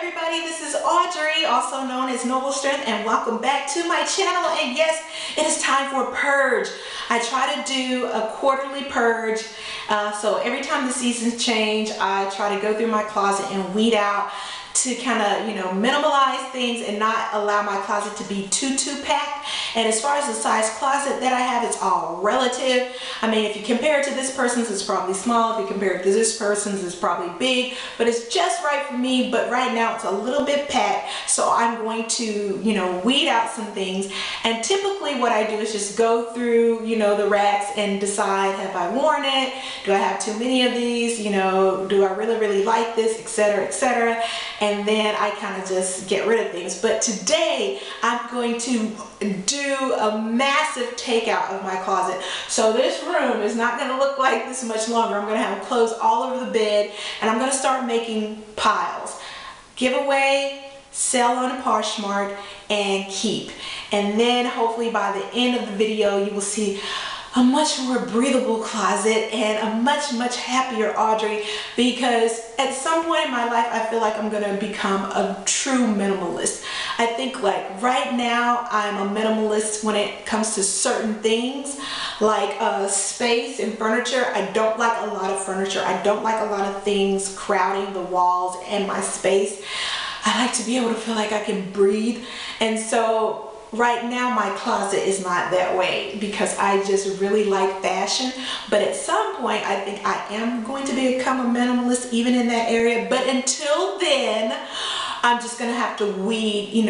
everybody, this is Audrey, also known as Noble Strength, and welcome back to my channel. And yes, it is time for a purge. I try to do a quarterly purge, so every time the seasons change, I try to go through my closet and weed out to kind of, minimalize things and not allow my closet to be too packed. And as far as the size closet that I have, it's all relative. I mean, if you compare it to this person's, it's probably small. If you compare it to this person's, it's probably big, but it's just right for me. But right now it's a little bit packed, so I'm going to, weed out some things. And typically what I do is just go through, the racks and decide, have I worn it? Do I have too many of these? Do I really like this, etc., etc. And then I kind of just get rid of things. But today I'm going to do a massive takeout of my closet. So this room is not going to look like this much longer. I'm going to have clothes all over the bed, and I'm going to start making piles. Give away, sell on Poshmark, and keep. And then hopefully by the end of the video you will see a much more breathable closet and a much happier Audrey, because at some point in my life I feel like I'm gonna become a true minimalist. I think like right now I'm a minimalist when it comes to certain things like space and furniture. I don't like a lot of furniture. I don't like a lot of things crowding the walls and my space. I like to be able to feel like I can breathe, and so right now my closet is not that way because I just really like fashion. But at some point I think I am going to become a minimalist even in that area. But until then, I'm just gonna have to weed,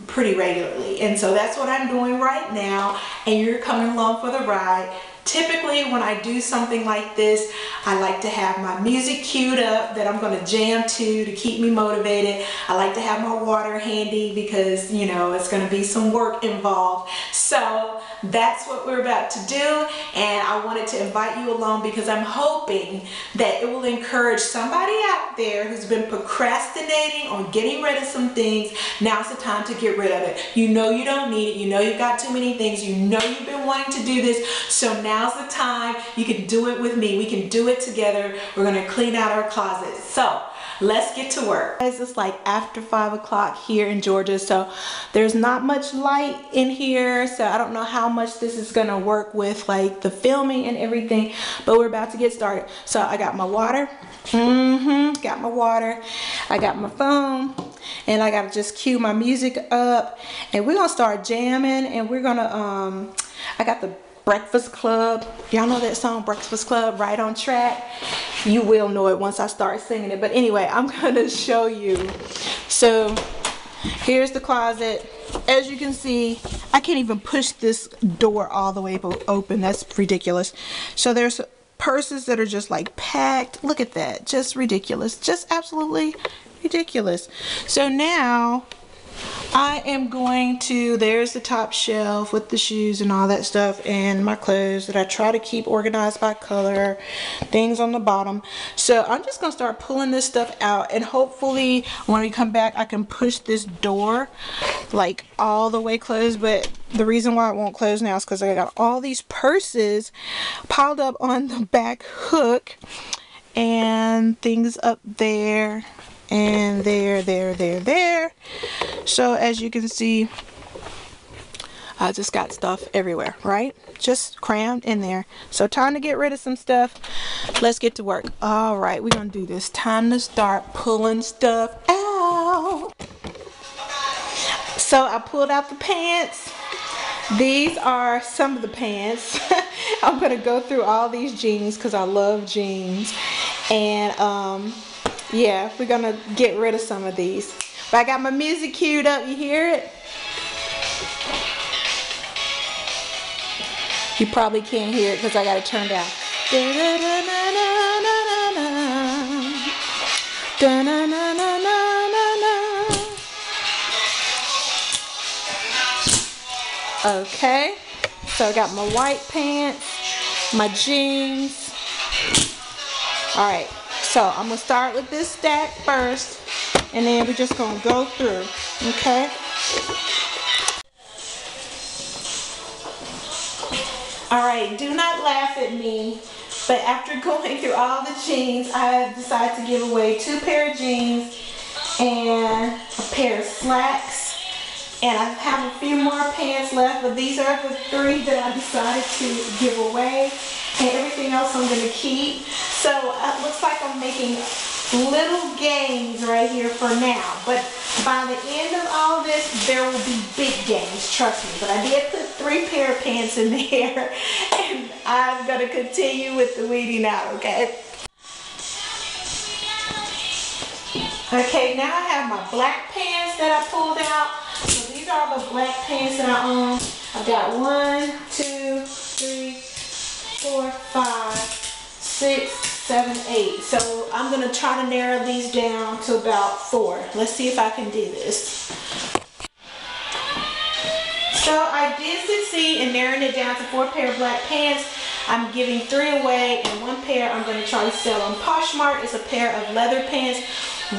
pretty regularly. And so that's what I'm doing right now, and you're coming along for the ride. Typically when I do something like this, I like to have my music queued up that I'm going to jam to keep me motivated. I like to have my water handy because, it's going to be some work involved. So that's what we're about to do, and I wanted to invite you along because I'm hoping that it will encourage somebody out there who's been procrastinating on getting rid of some things. Now's the time to get rid of it. You don't need it. You've got too many things. You've been wanting to do this. So now's the time. You can do it with me. We can do it together. We're going to clean out our closet. So let's get to work. It's like after 5 o'clock here in Georgia, so there's not much light in here, so I don't know how much this is gonna work with like the filming and everything, but we're about to get started. So I got my water, got my water, I got my phone, and I gotta just cue my music up, and we're gonna start jamming, and we're gonna I got the Breakfast Club. Y'all know that song, Breakfast Club, Right on Track? You will know it once I start singing it. But anyway, I'm gonna show you. So here's the closet. As you can see, I can't even push this door all the way open. That's ridiculous. So there's purses that are just like packed. Look at that, just ridiculous, just absolutely ridiculous. So now I am going to, there's the top shelf with the shoes and all that stuff, and my clothes that I try to keep organized by color, things on the bottom. So I'm just going to start pulling this stuff out, and hopefully when we come back I can push this door like all the way closed. But the reason why it won't close now is because I got all these purses piled up on the back hook, and things up there and there. So as you can see, I just got stuff everywhere, right? Just crammed in there. So time to get rid of some stuff. Let's get to work. All right, we're gonna do this. Time to start pulling stuff out. So I pulled out the pants. These are some of the pants. I'm gonna go through all these jeans because I love jeans, and yeah, we're gonna get rid of some of these. But I got my music queued up. You hear it? You probably can't hear it because I got it turned down. Okay, so I got my white pants, my jeans. All right. So I'm going to start with this stack first, and then we're just going to go through, okay? Alright, do not laugh at me, but after going through all the jeans, I decided to give away 2 pair of jeans and a pair of slacks. And I have a few more pants left, but these are the 3 that I decided to give away. And everything else I'm going to keep. So it looks like I'm making little gains right here for now. But by the end of all this, there will be big gains, trust me. But I did put 3 pair of pants in there. And I'm going to continue with the weeding out, okay? Okay, now I have my black pants that I pulled out. So these are the black pants that I own. I've got 1, 2, 3, 4, 5, 6, 7, 8. So I'm going to try to narrow these down to about 4. Let's see if I can do this. So I did succeed in narrowing it down to 4 pair of black pants. I'm giving 3 away, and 1 pair I'm going to try to sell on Poshmark. It's a pair of leather pants.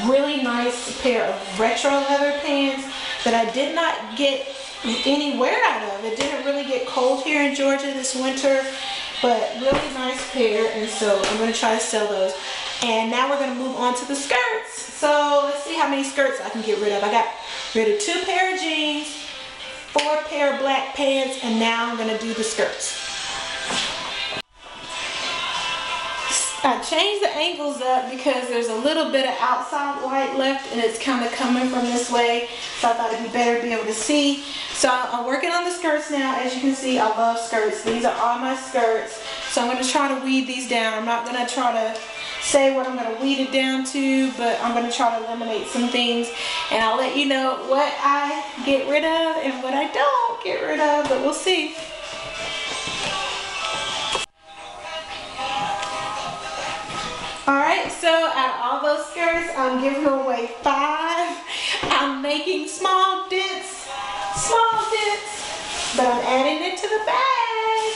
Really nice pair of retro leather pants that I did not get any wear out of. It didn't really get cold here in Georgia this winter, but really nice pair, and so I'm going to try to sell those. And now we're going to move on to the skirts. So let's see how many skirts I can get rid of. I got rid of 2 pair of jeans, 4 pair of black pants, and now I'm going to do the skirts. I changed the angles up because there's a little bit of outside light left and it's kind of coming from this way, so I thought it'd be better to be able to see. So I'm working on the skirts now. As you can see, I love skirts. These are all my skirts. So I'm going to try to weed these down. I'm not going to try to say what I'm going to weed it down to, but I'm going to try to eliminate some things, and I'll let you know what I get rid of and what I don't get rid of, but we'll see. Alright, so out of all those skirts, I'm giving away 5. I'm making small dents, but I'm adding it to the bag.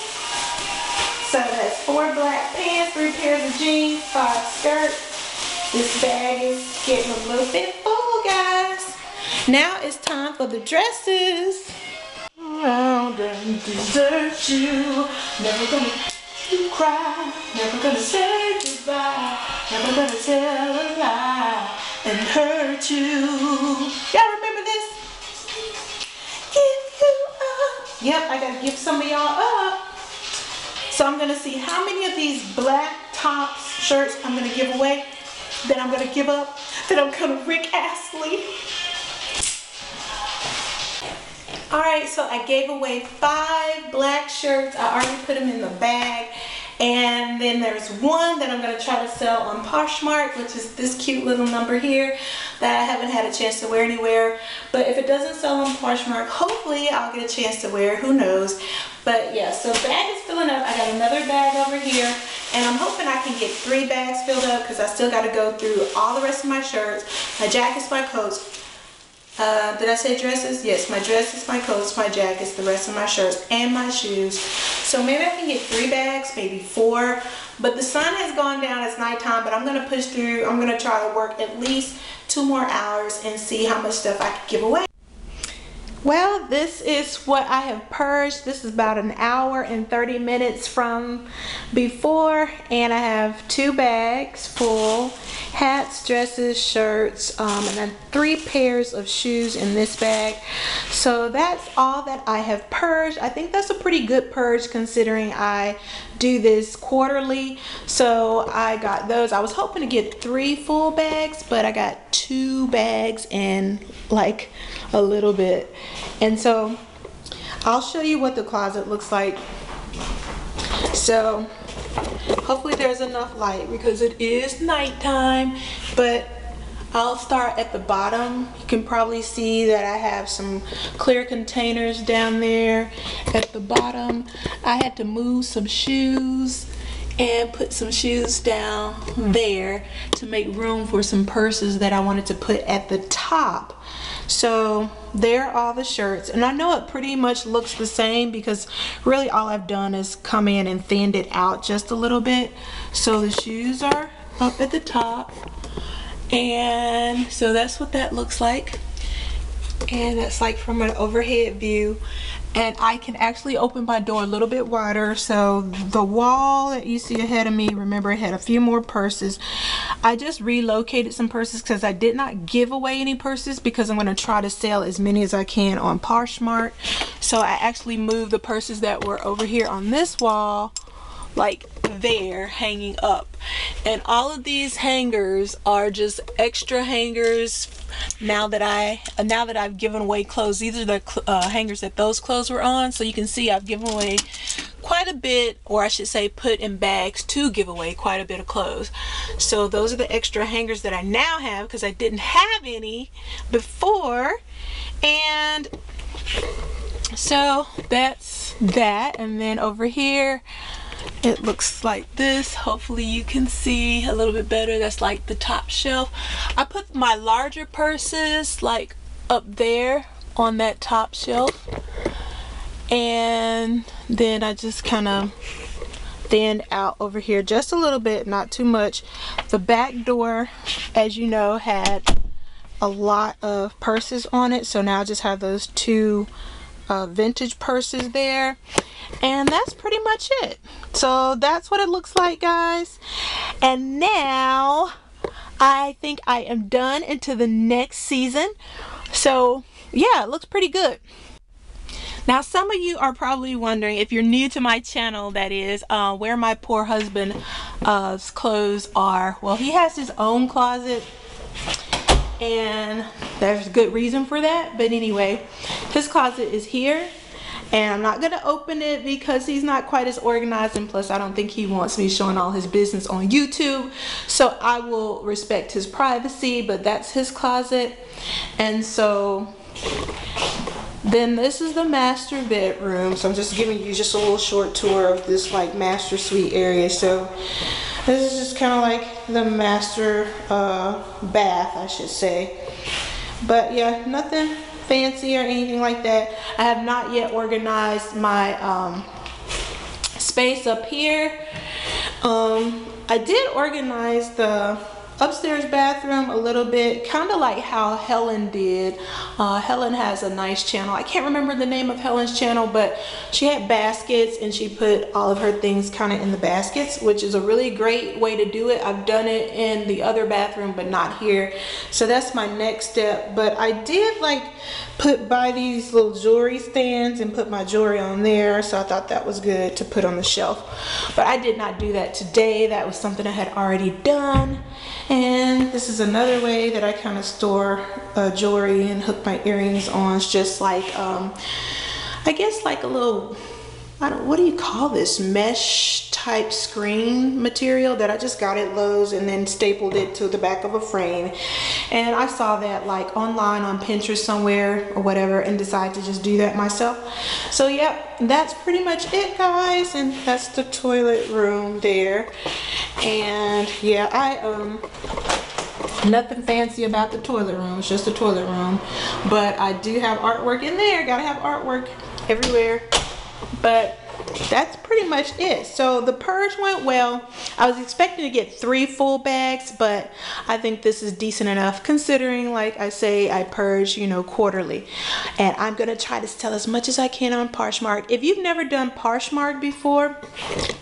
So that's 4 black pants, 3 pairs of jeans, 5 skirts. This bag is getting a little bit full, guys. Now it's time for the dresses. Around and desert you, never gonna you cry, never gonna say goodbye, never gonna tell a lie and hurt you. Y'all remember this? Give you up. Yep, I gotta give some of y'all up. So I'm gonna see how many of these black tops, shirts I'm gonna give away, that I'm gonna give up, that I'm gonna Rick Astley. Alright, so I gave away 5 black shirts. I already put them in the bag. And then there's 1 that I'm going to try to sell on Poshmark, which is this cute little number here that I haven't had a chance to wear anywhere. But if it doesn't sell on Poshmark, hopefully I'll get a chance to wear it. Who knows? But yeah, so the bag is filling up. I got another bag over here. And I'm hoping I can get 3 bags filled up because I still got to go through all the rest of my shirts, my jackets, my coats. Did I say dresses? Yes, my dresses, my coats, my jackets, the rest of my shirts, and my shoes. So maybe I can get 3 bags, maybe 4. But the sun has gone down, it's nighttime, but I'm going to push through. I'm going to try to work at least 2 more hours and see how much stuff I can give away. Well, this is what I have purged. This is about an hour and 30 minutes from before, and I have 2 bags full, hats, dresses, shirts, and then 3 pairs of shoes in this bag. So that's all that I have purged. I think that's a pretty good purge considering I do this quarterly. So I got those. I was hoping to get 3 full bags, but I got 2 bags and like a little bit. And so I'll show you what the closet looks like. So hopefully there's enough light because it is nighttime, but I'll start at the bottom. You can probably see that I have some clear containers down there at the bottom. I had to move some shoes and put some shoes down there to make room for some purses that I wanted to put at the top. So there are all the shirts, and I know it pretty much looks the same because really all I've done is come in and thinned it out just a little bit. So the shoes are up at the top, and so that's what that looks like, and that's like from an overhead view. and I can actually open my door a little bit wider. So the wall that you see ahead of me, remember it had a few more purses. I just relocated some purses because I did not give away any purses because I'm going to try to sell as many as I can on Poshmark. So I actually moved the purses that were over here on this wall, like there, hanging up. And all of these hangers are just extra hangers. Now that I've given away clothes, these are the hangers that those clothes were on. So you can see I've given away quite a bit, or I should say put in bags to give away quite a bit of clothes. So those are the extra hangers that I now have because I didn't have any before. And so that's that. And then over here it looks like this. Hopefully you can see a little bit better. That's like the top shelf. I put my larger purses like up there on that top shelf, and then I just kind of thinned out over here just a little bit, not too much. The back door, as you know, had a lot of purses on it, so now I just have those two vintage purses there, and that's pretty much it. So that's what it looks like, guys. And now I think I am done into the next season. So yeah, it looks pretty good. Now some of you are probably wondering, if you're new to my channel, that is, where my poor husband's clothes are. Well, he has his own closet, and there's a good reason for that. But anyway, his closet is here, and I'm not gonna open it because he's not quite as organized, and plus I don't think he wants me showing all his business on YouTube. So I will respect his privacy, but that's his closet. And so then this is the master bedroom. So I'm just giving you just a little short tour of this like master suite area. So this is just kind of like the master bath, I should say. But yeah, nothing fancy or anything like that. I have not yet organized my space up here. I did organize the upstairs bathroom a little bit, kind of like how Helen did. Helen has a nice channel. I can't remember the name of Helen's channel, but she had baskets and she put all of her things kind of in the baskets, which is a really great way to do it. I've done it in the other bathroom, but not here. So that's my next step. But I did like buy these little jewelry stands and put my jewelry on there. So I thought that was good to put on the shelf. But I did not do that today. That was something I had already done. And this is another way that I kind of store jewelry and hook my earrings on. It's just like, I guess like a little, what do you call this? Mesh type screen material that I just got at Lowe's and then stapled it to the back of a frame. And I saw that like online on Pinterest somewhere or whatever and decided to just do that myself. So yep, that's pretty much it, guys. And that's the toilet room there. And yeah, nothing fancy about the toilet room. It's just a toilet room. But I do have artwork in there. Gotta have artwork everywhere. But that's pretty much it. So the purge went well. I was expecting to get 3 full bags, but I think this is decent enough considering, like I say, I purge, you know, quarterly. And I'm gonna try to sell as much as I can on Poshmark. If you've never done Poshmark before,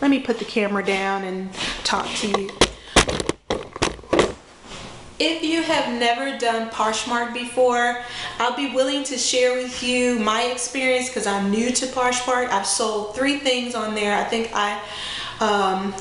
let me put the camera down and talk to you. If you have never done Poshmark before, I'll be willing to share with you my experience because I'm new to Poshmark. I've sold 3 things on there. I think I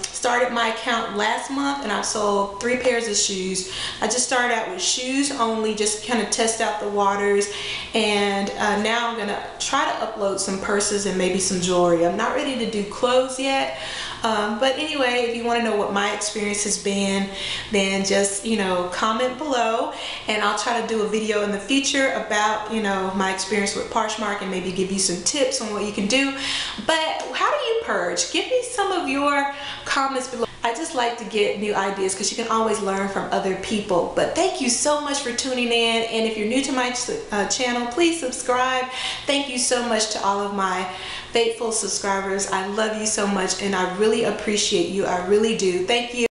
started my account last month and I sold 3 pairs of shoes. I just started out with shoes only, just kind of test out the waters, and now I'm gonna try to upload some purses and maybe some jewelry. I'm not ready to do clothes yet. But anyway, if you want to know what my experience has been, then just, you know, comment below and I'll try to do a video in the future about, you know, my experience with Poshmark and maybe give you some tips on what you can do. But how do you purge? Give me some of your comments below. I just like to get new ideas because you can always learn from other people. But thank you so much for tuning in, and if you're new to my channel, please subscribe. Thank you so much to all of my faithful subscribers. I love you so much and I really appreciate you. I really do. Thank you.